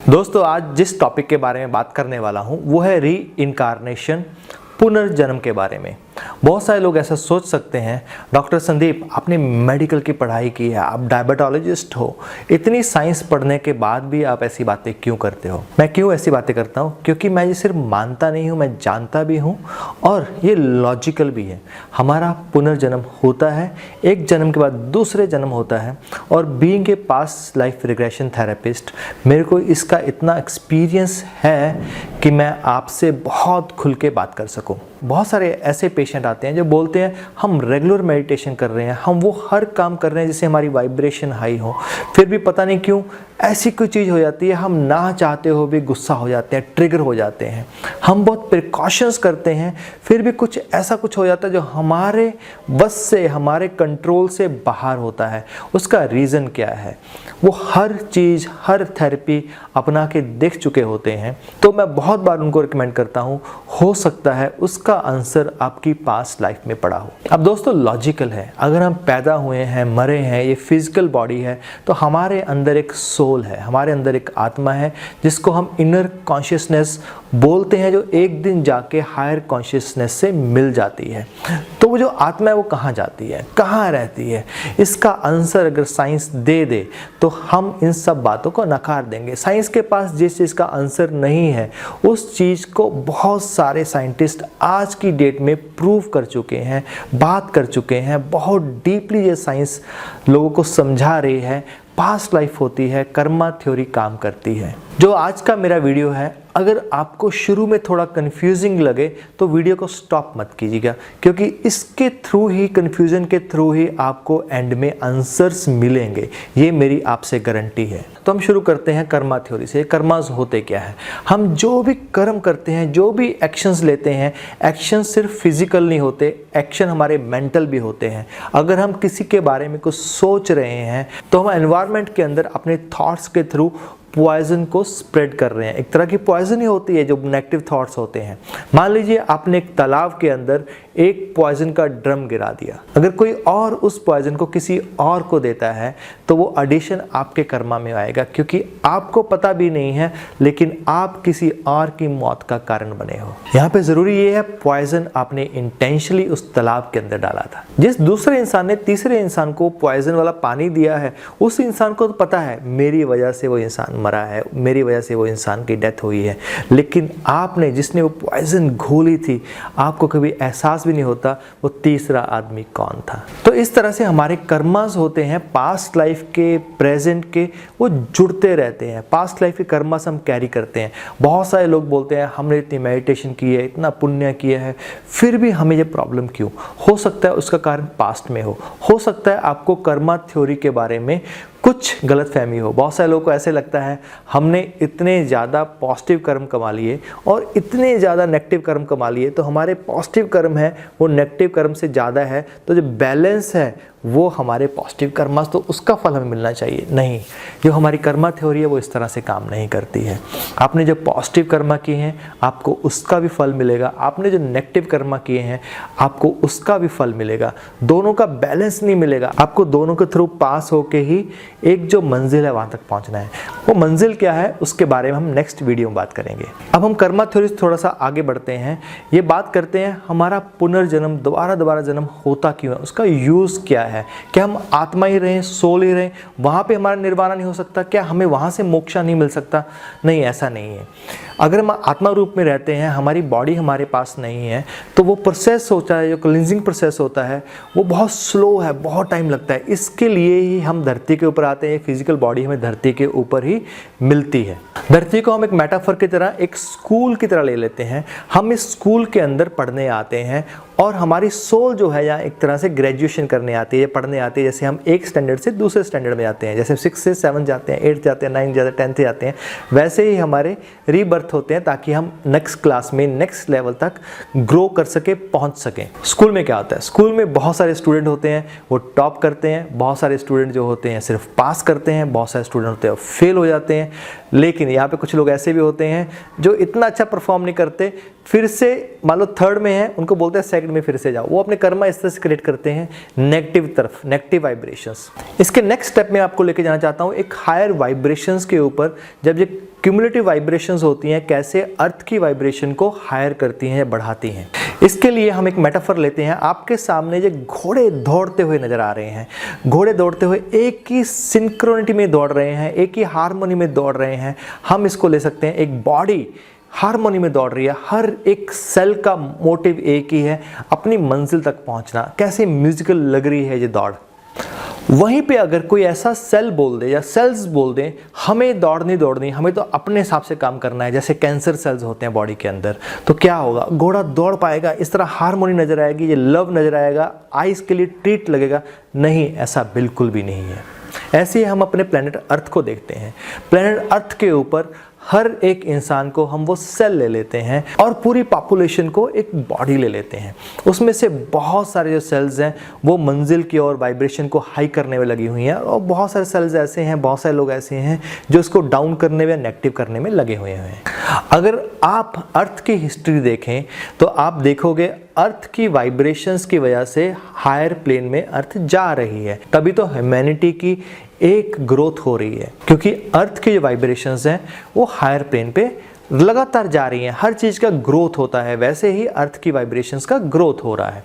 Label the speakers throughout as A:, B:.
A: दोस्तों, आज जिस टॉपिक के बारे में बात करने वाला हूं वो है री इनकारनेशन, पुनर्जन्म के बारे में। बहुत सारे लोग ऐसा सोच सकते हैं, डॉक्टर संदीप आपने मेडिकल की पढ़ाई की है, आप डायबिटोलॉजिस्ट हो, इतनी साइंस पढ़ने के बाद भी आप ऐसी बातें क्यों करते हो? मैं क्यों ऐसी बातें करता हूँ? क्योंकि मैं ये सिर्फ मानता नहीं हूँ, मैं जानता भी हूँ और ये लॉजिकल भी है। हमारा पुनर्जन्म होता है, एक जन्म के बाद दूसरे जन्म होता है। और being a past life regression therapist, मेरे को इसका इतना एक्सपीरियंस है कि मैं आपसे बहुत खुल के बात कर सकूं। बहुत सारे ऐसे पेशेंट आते हैं जो बोलते हैं हम रेगुलर मेडिटेशन कर रहे हैं, हम वो हर काम कर रहे हैं जिससे हमारी वाइब्रेशन हाई हो, फिर भी पता नहीं क्यों ऐसी कोई चीज़ हो जाती है, हम ना चाहते हो भी गुस्सा हो जाते हैं, ट्रिगर हो जाते हैं। हम बहुत प्रिकॉशंस करते हैं, फिर भी कुछ ऐसा कुछ हो जाता है जो हमारे बस से, हमारे कंट्रोल से बाहर होता है। उसका रीज़न क्या है? वो हर चीज़, हर थेरेपी अपना के देख चुके होते हैं, तो मैं बहुत बार उनको रिकमेंड करता हूँ, हो सकता है उसका आंसर आपकी पास्ट लाइफ में पड़ा हो। अब दोस्तों, लॉजिकल है, अगर हम पैदा हुए हैं, मरे हैं, ये फिजिकल बॉडी है, तो हमारे अंदर एक सोल है, हमारे अंदर एक आत्मा है जिसको हम इनर कॉन्शियसनेस बोलते हैं, जो एक दिन जाके हायर कॉन्शियसनेस से मिल जाती है। तो वो जो आत्मा है वो कहाँ जाती है, कहाँ रहती है? इसका आंसर अगर साइंस दे दे तो हम इन सब बातों को नकार देंगे। साइंस के पास जिस चीज़ का आंसर नहीं है उस चीज़ को बहुत सारे साइंटिस्ट आज की डेट में प्रूव कर चुके हैं, बात कर चुके हैं। बहुत डीपली ये साइंस लोगों को समझा रही है। पास्ट लाइफ होती है, कर्मा थ्योरी काम करती है। जो आज का मेरा वीडियो है, अगर आपको शुरू में थोड़ा कंफ्यूजिंग लगे तो वीडियो को स्टॉप मत कीजिएगा, क्योंकि इसके थ्रू ही, कंफ्यूजन के थ्रू ही आपको एंड में आंसर्स मिलेंगे, ये मेरी आपसे गारंटी है। तो हम शुरू करते हैं कर्मा थ्योरी से। कर्मास होते क्या है? हम जो भी कर्म करते हैं, जो भी एक्शंस लेते हैं, एक्शन सिर्फ फिजिकल नहीं होते, एक्शन हमारे मेंटल भी होते हैं। अगर हम किसी के बारे में कुछ सोच रहे हैं तो हम एनवायरनमेंट के अंदर अपने थॉट्स के थ्रू पॉइजन को स्प्रेड कर रहे हैं। एक तरह की पॉइजन ही होती है जो नेगेटिव थॉट्स होते हैं। मान लीजिए आपने एक तालाब के अंदर एक पॉइजन का ड्रम गिरा दिया, अगर कोई और उस पॉइजन को किसी और को देता है तो वो एडिशन आपके कर्मा में आएगा, क्योंकि आपको पता भी नहीं है लेकिन आप किसी और की मौत का कारण बने हो। यहाँ पे जरूरी ये है, पॉइजन आपने इंटेंशनली उस तालाब के अंदर डाला था। जिस दूसरे इंसान ने तीसरे इंसान को पॉइजन वाला पानी दिया है, उस इंसान को तो पता है मेरी वजह से वो इंसान मरा है, मेरी वजह से वो इंसान की डेथ हुई है, लेकिन आपने, जिसने वो पॉइजन घोली थी, आपको कभी एहसास भी नहीं होता वो तीसरा आदमी कौन था। तो इस तरह से हमारे कर्मास होते हैं, पास्ट लाइफ के, प्रेजेंट के, वो जुड़ते रहते हैं। पास्ट लाइफ के कर्मास हम कैरी करते हैं। बहुत सारे लोग बोलते हैं हमने इतनी मेडिटेशन की है, इतना पुण्य किया है, फिर भी हमें ये प्रॉब्लम क्यों? हो सकता है उसका कारण पास्ट में हो सकता है आपको कर्मा थ्योरी के बारे में कुछ गलतफहमी हो। बहुत सारे लोगों को ऐसे लगता है हमने इतने ज़्यादा पॉजिटिव कर्म कमा लिए और इतने ज़्यादा नेगेटिव कर्म कमा लिए, तो हमारे पॉजिटिव कर्म है वो नेगेटिव कर्म से ज़्यादा है, तो जो बैलेंस है वो हमारे पॉजिटिव कर्मा, तो उसका फल हमें मिलना चाहिए। नहीं, जो हमारी कर्मा थ्योरी है वो इस तरह से काम नहीं करती है। आपने जो पॉजिटिव कर्मा किए हैं आपको उसका भी फल मिलेगा, आपने जो नेगेटिव कर्मा किए हैं आपको उसका भी फल मिलेगा। दोनों का बैलेंस नहीं मिलेगा, आपको दोनों के थ्रू पास होके ही एक जो मंजिल है वहाँ तक पहुँचना है। वो मंजिल क्या है उसके बारे में हम नेक्स्ट वीडियो में बात करेंगे। अब हम कर्मा थ्योरी से थोड़ा सा आगे बढ़ते हैं, ये बात करते हैं हमारा पुनर्जन्म, दोबारा जन्म होता क्यों है, उसका यूज़ क्या है। क्या हम आत्मा ही रहें, सोल ही रहें, वहाँ पे हमारा निर्वाणा नहीं हो सकता? क्या हमें वहाँ से मोक्षा नहीं मिल सकता? नहीं, ऐसा नहीं है। अगर हम आत्मा रूप में रहते हैं, हमारी बॉडी हमारे पास नहीं है, तो वो प्रोसेस होता है, जो क्लींजिंग प्रोसेस होता है वो बहुत स्लो है, बहुत टाइम लगता है। इसके लिए ही हम धरती के ऊपर आते हैं। फिजिकल बॉडी हमें धरती के ऊपर ही मिलती है। धरती को हम एक मेटाफर की तरह, एक स्कूल की तरह ले लेते हैं। हम इस स्कूल के अंदर पढ़ने आते हैं और हमारी सोल जो है यहाँ एक तरह से ग्रेजुएशन करने आती है, पढ़ने आती है। जैसे हम एक स्टैंडर्ड से दूसरे स्टैंडर्ड में जाते हैं, जैसे 6 से 7 जाते हैं, 8 जाते हैं, 9 जाते हैं, 10th जाते हैं, वैसे ही हमारे रीबर्थ होते हैं ताकि हम नेक्स्ट क्लास में, नेक्स्ट लेवल तक ग्रो कर सके, पहुँच सकें। स्कूल में क्या होता है? स्कूल में बहुत सारे स्टूडेंट होते हैं, वो टॉप करते हैं। बहुत सारे स्टूडेंट जो होते हैं सिर्फ पास करते हैं, बहुत सारे स्टूडेंट होते हैं फेल हो जाते हैं। लेकिन यहाँ पे कुछ लोग ऐसे भी होते हैं जो इतना अच्छा परफॉर्म नहीं करते, फिर से मान लो 3rd में है, उनको बोलते हैं 2nd में फिर से जाओ। वो अपने कर्मा इस तरह से क्रिएट करते हैं नेगेटिव तरफ, नेगेटिव वाइब्रेशंस। इसके नेक्स्ट स्टेप में आपको लेके जाना चाहता हूँ एक हायर वाइब्रेशंस के ऊपर। जब ये क्यूमुलेटिव वाइब्रेशंस होती हैं कैसे अर्थ की वाइब्रेशन को हायर करती हैं, बढ़ाती हैं। इसके लिए हम एक मेटाफर लेते हैं। आपके सामने जो घोड़े दौड़ते हुए नजर आ रहे हैं, घोड़े दौड़ते हुए एक ही सिंक्रोनिटी में दौड़ रहे हैं, एक ही हार्मोनी में दौड़ रहे हैं। हम इसको ले सकते हैं एक बॉडी हार्मोनी में दौड़ रही है, हर एक सेल का मोटिव एक ही है, अपनी मंजिल तक पहुंचना। कैसे म्यूजिकल लग रही है ये दौड़। वहीं पे अगर कोई ऐसा सेल बोल दे या सेल्स बोल दें हमें दौड़ नहीं दौड़नी, हमें तो अपने हिसाब से काम करना है, जैसे कैंसर सेल्स होते हैं बॉडी के अंदर, तो क्या होगा, घोड़ा दौड़ पाएगा, इस तरह हार्मोनी नजर आएगी, ये लव नजर आएगा, आइस के लिए ट्रीट लगेगा? नहीं, ऐसा बिल्कुल भी नहीं है। ऐसे ही हम अपने प्लेनेट अर्थ को देखते हैं। प्लेनेट अर्थ के ऊपर हर एक इंसान को हम वो सेल ले लेते हैं और पूरी पॉपुलेशन को एक बॉडी ले लेते हैं। उसमें से बहुत सारे जो सेल्स हैं वो मंजिल की और वाइब्रेशन को हाई करने में लगी हुई हैं, और बहुत सारे सेल्स ऐसे हैं, बहुत सारे लोग ऐसे हैं जो इसको डाउन करने में, नेगेटिव करने में लगे हुए हैं। अगर आप अर्थ की हिस्ट्री देखें तो आप देखोगे अर्थ की वाइब्रेशंस की वजह से हायर प्लेन में अर्थ जा रही है, तभी तो ह्यूमैनिटी की एक ग्रोथ हो रही है, क्योंकि अर्थ की जो वाइब्रेशंस हैं वो हायर प्लेन पे लगातार जा रही हैं। हर चीज़ का ग्रोथ होता है, वैसे ही अर्थ की वाइब्रेशंस का ग्रोथ हो रहा है।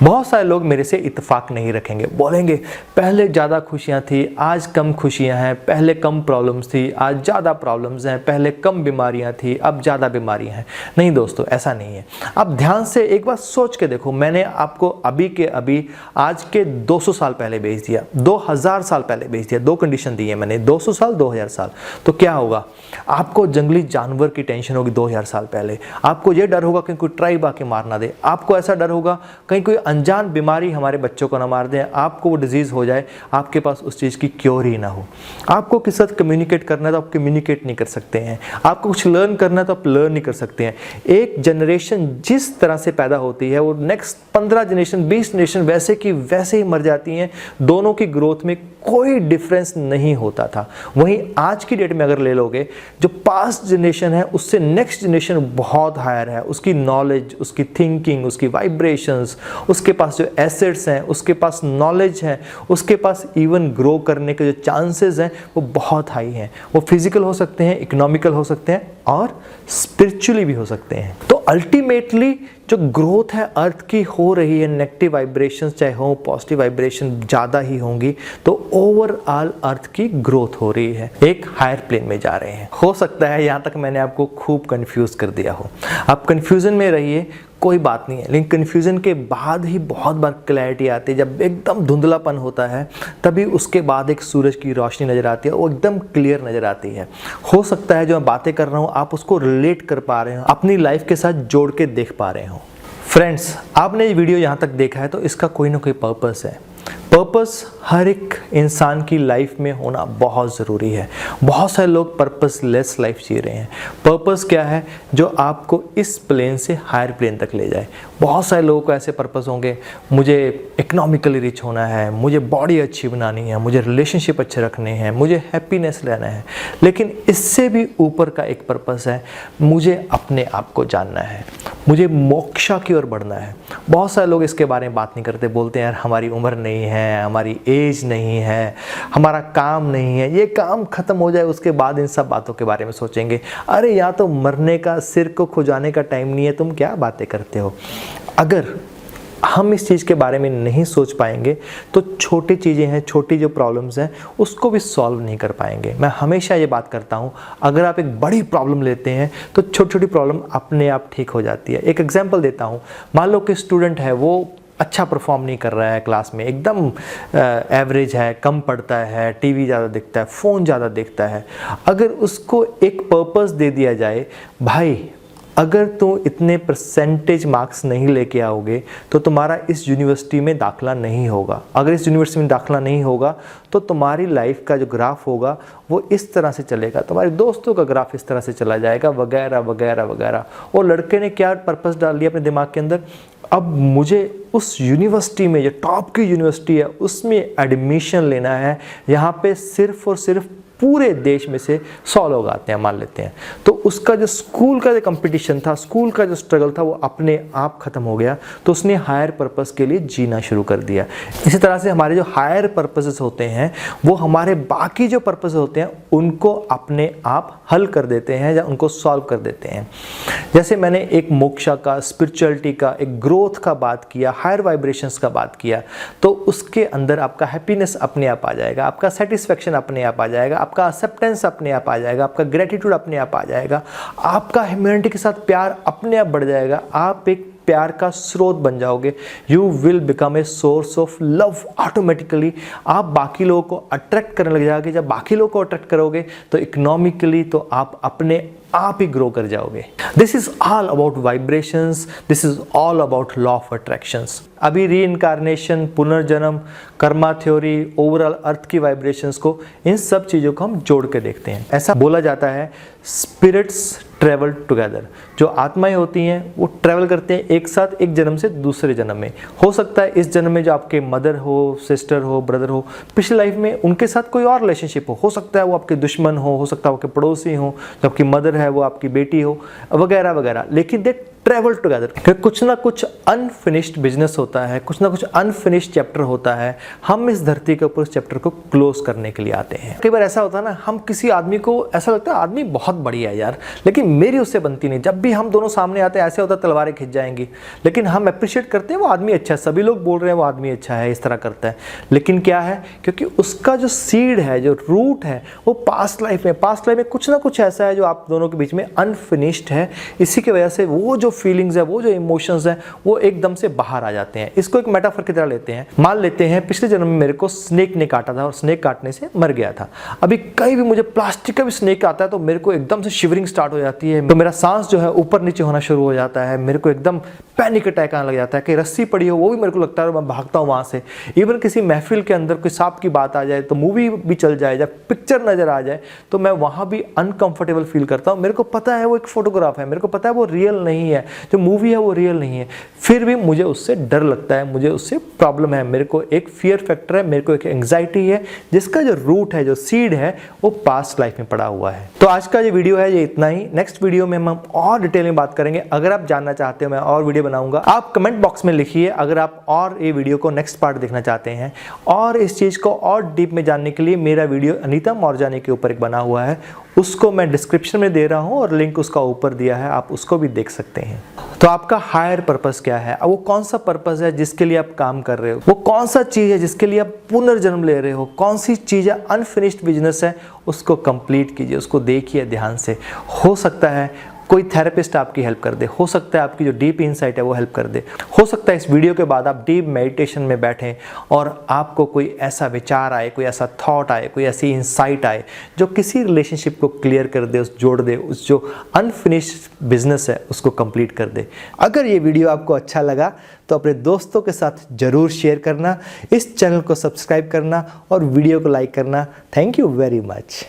A: बहुत सारे लोग मेरे से इत्तेफाक नहीं रखेंगे, बोलेंगे पहले ज़्यादा खुशियाँ थी, आज कम खुशियाँ हैं, पहले कम प्रॉब्लम्स थी, आज ज़्यादा प्रॉब्लम्स हैं, पहले कम बीमारियाँ थी, अब ज़्यादा बीमारियाँ हैं। नहीं दोस्तों, ऐसा नहीं है। आप ध्यान से एक बार सोच के देखो, मैंने आपको अभी के अभी आज के 200 साल पहले भेज दिया, 2000 साल पहले भेज दिया, दो कंडीशन दी है मैंने, 200 साल 2000 साल। तो क्या होगा, आपको जंगली जानवर की टेंशन होगी 2000 साल पहले, आपको ये डर होगा कहीं कोई ट्राइब आके मार ना दे, आपको ऐसा डर होगा कहीं कोई अनजान बीमारी हमारे बच्चों को ना मार दे, आपको वो डिजीज़ हो जाए, आपके पास उस चीज़ की क्योर ही ना हो। आपको किसी साथ कम्युनिकेट करना है तो आप कम्युनिकेट नहीं कर सकते हैं, आपको कुछ लर्न करना है तो आप लर्न नहीं कर सकते हैं। एक जनरेशन जिस तरह से पैदा होती है वो नेक्स्ट 15 जनरेशन 20 जनरेशन वैसे की वैसे ही मर जाती हैं। दोनों की ग्रोथ में कोई डिफरेंस नहीं होता था। वहीं आज की डेट में अगर ले लोगे, जो पास्ट जनरेशन है उससे नेक्स्ट जनरेशन बहुत हायर है, उसकी नॉलेज, उसकी थिंकिंग, उसकी वाइब्रेशंस, उसके पास जो एसेट्स हैं, उसके पास नॉलेज है, उसके पास इवन ग्रो करने के जो चांसेस हैं वो बहुत हाई हैं। वो फिजिकल हो सकते हैं, इकोनॉमिकल हो सकते हैं और स्पिरिचुअली भी हो सकते हैं। तो अल्टीमेटली जो ग्रोथ है अर्थ की हो रही है, नेगेटिव वाइब्रेशंस चाहे हो, पॉजिटिव वाइब्रेशन ज़्यादा ही होंगी, तो ओवरऑल अर्थ की ग्रोथ हो रही है, एक हायर प्लेन में जा रहे हैं। हो सकता है यहाँ तक मैंने आपको खूब कंफ्यूज कर दिया हो, आप कंफ्यूजन में रहिए, कोई बात नहीं है। लेकिन कन्फ्यूज़न के बाद ही बहुत बार क्लैरिटी आती है। जब एकदम धुंधलापन होता है तभी उसके बाद एक सूरज की रोशनी नज़र आती है, वो एकदम क्लियर नज़र आती है। हो सकता है जो मैं बातें कर रहा हूँ आप उसको रिलेट कर पा रहे हो, अपनी लाइफ के साथ जोड़ के देख पा रहे हो। फ्रेंड्स, आपने ये वीडियो यहाँ तक देखा है तो इसका कोई ना कोई पर्पस है। पर्पस हर एक इंसान की लाइफ में होना बहुत ज़रूरी है। बहुत सारे लोग पर्पसलेस लाइफ जी रहे हैं। पर्पस क्या है? जो आपको इस प्लेन से हायर प्लेन तक ले जाए। बहुत सारे लोगों को ऐसे पर्पस होंगे, मुझे इकोनॉमिकली रिच होना है, मुझे बॉडी अच्छी बनानी है, मुझे रिलेशनशिप अच्छे रखने हैं, मुझे हैप्पीनेस लेना है। लेकिन इससे भी ऊपर का एक पर्पस है, मुझे अपने आप को जानना है, मुझे मोक्षा की ओर बढ़ना है। बहुत सारे लोग इसके बारे में बात नहीं करते, बोलते हैं यार हमारी उम्र नहीं है, हमारी एज नहीं है, हमारा काम नहीं है, ये काम खत्म हो जाए उसके बाद इन सब बातों के बारे में सोचेंगे। अरे यहाँ तो मरने का, सिर को खुजाने का टाइम नहीं है, तुम क्या बातें करते हो। अगर हम इस चीज़ के बारे में नहीं सोच पाएंगे तो छोटी चीज़ें हैं, छोटी जो प्रॉब्लम्स हैं उसको भी सॉल्व नहीं कर पाएंगे। मैं हमेशा ये बात करता हूँ, अगर आप एक बड़ी प्रॉब्लम लेते हैं तो छोटी छोटी प्रॉब्लम अपने आप ठीक हो जाती है। एक एग्जांपल देता हूँ, मान लो कि स्टूडेंट है, वो अच्छा परफॉर्म नहीं कर रहा है क्लास में, एकदम एवरेज है, कम पढ़ता है, टीवी ज़्यादा देखता है, फ़ोन ज़्यादा देखता है। अगर उसको एक पर्पस दे दिया जाए, भाई अगर तुम इतने परसेंटेज मार्क्स नहीं लेके आओगे तो तुम्हारा इस यूनिवर्सिटी में दाखिला नहीं होगा, अगर इस यूनिवर्सिटी में दाखिला नहीं होगा तो तुम्हारी लाइफ का जो ग्राफ होगा वो इस तरह से चलेगा, तुम्हारे दोस्तों का ग्राफ इस तरह से चला जाएगा, वगैरह वगैरह वगैरह। और लड़के ने क्या पर्पस डाल दिया अपने दिमाग के अंदर, अब मुझे उस यूनिवर्सिटी में, जो टॉप की यूनिवर्सिटी है, उसमें एडमिशन लेना है, यहाँ पे सिर्फ और सिर्फ पूरे देश में से 100 लोग आते हैं मान लेते हैं, तो उसका जो स्कूल का जो कंपटीशन था, स्कूल का जो स्ट्रगल था, वो अपने आप खत्म हो गया। तो उसने हायर पर्पस के लिए जीना शुरू कर दिया। इसी तरह से हमारे जो हायर पर्पसेस होते हैं वो हमारे बाकी जो पर्पस होते हैं उनको अपने आप हल कर देते हैं या उनको सॉल्व कर देते हैं। जैसे मैंने एक मोक्षा का, स्पिरिचुअलिटी का, एक ग्रोथ का बात किया, हायर वाइब्रेशंस का बात किया, तो उसके अंदर आपका हैप्पीनेस अपने आप आ जाएगा, आपका सेटिस्फैक्शन अपने आप आ जाएगा, आपका एक्सेप्टेंस अपने आप आ जाएगा, आपका ग्रेटिट्यूड अपने आप आ जाएगा, आपका ह्यूमैनिटी के साथ प्यार अपने आप बढ़ जाएगा, आप एक प्यार का स्रोत बन जाओगे। You will become a source of love automatically. आप बाकी लोगों को अट्रैक्ट करने लग जाओगे। जब बाकी लोगों को अट्रैक्ट करोगे तो इकोनॉमिकली तो आप अपने आप ही ग्रो कर जाओगे। This is all about vibrations, this is all about law of attractions. अभी रीइंकारनेशन, पुनर्जन्म, कर्मा थ्योरी, ओवरऑल अर्थ की वाइब्रेशंस को, इन सब चीज़ों को हम जोड़ के देखते हैं। ऐसा बोला जाता है स्पिरिट्स ट्रेवल टुगेदर। जो आत्माएं होती हैं वो ट्रेवल करते हैं एक साथ, एक जन्म से दूसरे जन्म में। हो सकता है इस जन्म में जो आपके मदर हो, सिस्टर हो, ब्रदर हो, पिछले लाइफ में उनके साथ कोई और रिलेशनशिप हो सकता है वो आपके दुश्मन हो सकता है वो आपके पड़ोसी हो, जो आपकी मदर है वो आपकी बेटी हो, वगैरह वगैरह। लेकिन दे ट्रेवल टुगेदर। कुछ ना कुछ अनफिनिश्ड बिजनेस होता है, कुछ ना कुछ अनफिनिश्ड चैप्टर होता है। हम इस धरती के ऊपर उस चैप्टर को क्लोज करने के लिए आते हैं। कई बार ऐसा होता है ना, हम किसी आदमी को ऐसा लगता है आदमी बहुत बढ़िया है यार, लेकिन मेरी उससे बनती नहीं। जब भी हम दोनों सामने आते हैं ऐसे होता है तलवारें खिंच जाएंगी, लेकिन हम अप्रिशिएट करते हैं वो आदमी अच्छा है, सभी लोग बोल रहे हैं वो आदमी अच्छा है, इस तरह करता है। लेकिन क्या है, क्योंकि उसका जो सीड है, जो रूट है, वो पास्ट लाइफ में कुछ ना कुछ ऐसा है जो आप दोनों के बीच में अनफिनिश्ड है। इसी की वजह से वो जो फीलिंग्स है, वो जो इमोशंस हैं, वो एकदम से बाहर आ जाते हैं। इसको एक मेटाफर की तरह लेते हैं। मान लेते हैं पिछले जन्म में मेरे को स्नेक ने काटा था और स्नेक काटने से मर गया था। अभी कहीं भी मुझे प्लास्टिक का भी स्नेक आता है तो मेरे को एकदम से शिवरिंग स्टार्ट हो जाती है, तो मेरा सांस जो है ऊपर नीचे होना शुरू हो जाता है, मेरे को एकदम पैनिक अटैक आने लग जाता है। कहीं रस्सी पड़ी हो वो भी मेरे को लगता है मैं भागता हूँ वहाँ से। इवन किसी महफिल के अंदर कोई सांप की बात आ जाए, तो मूवी भी चल जाए, जब पिक्चर नजर आ जाए, तो मैं वहाँ भी अनकंफर्टेबल फील करता हूँ। मेरे को पता है वो एक फोटोग्राफ है, मेरे को पता है वो रियल नहीं है, जो मूवी है वो रियल नहीं है, फिर भी मुझे उससे डर लगता है, मुझे उससे प्रॉब्लम है, मेरे को एक फियर फैक्टर है, मेरे को एक एंग्जाइटी है, जिसका जो रूट है, जो सीड है, वो पास्ट लाइफ में पड़ा हुआ है। तो आज का जो वीडियो है ये इतना ही। नेक्स्ट वीडियो में हम और डिटेल में बात करेंगे। अगर आप जानना चाहते हो मैं और वीडियो बनाऊंगा, आप कमेंट बॉक्स में लिखिए अगर आप और ये वीडियो को नेक्स्ट पार्ट देखना चाहते हैं। और इस चीज को और डीप में जानने के लिए मेरा वीडियो अनीता मौर्जानी के ऊपर एक बना हुआ है, उसको मैं डिस्क्रिप्शन में दे रहा हूं और लिंक उसका ऊपर दिया है, आप उसको भी देख सकते हैं। तो आपका हायर पर्पस क्या है, वो कौन सा पर्पस है जिसके लिए आप काम कर रहे हो, वो कौन सा चीज है जिसके लिए आप पुनर्जन्म ले रहे हो, कौन सी चीज है अनफिनिश्ड बिजनेस है, उसको कंप्लीट कीजिए, उसको देखिए ध्यान से। हो सकता है कोई थेरेपिस्ट आपकी हेल्प कर दे, हो सकता है आपकी जो डीप इनसाइट है वो हेल्प कर दे, हो सकता है इस वीडियो के बाद आप डीप मेडिटेशन में बैठें और आपको कोई ऐसा विचार आए, कोई ऐसा थॉट आए, कोई ऐसी इनसाइट आए जो किसी रिलेशनशिप को क्लियर कर दे, उस जोड़ दे, उस जो अनफिनिश्ड बिजनेस है उसको कंप्लीट कर दे। अगर ये वीडियो आपको अच्छा लगा तो अपने दोस्तों के साथ जरूर शेयर करना, इस चैनल को सब्सक्राइब करना और वीडियो को लाइक करना। Thank you very much.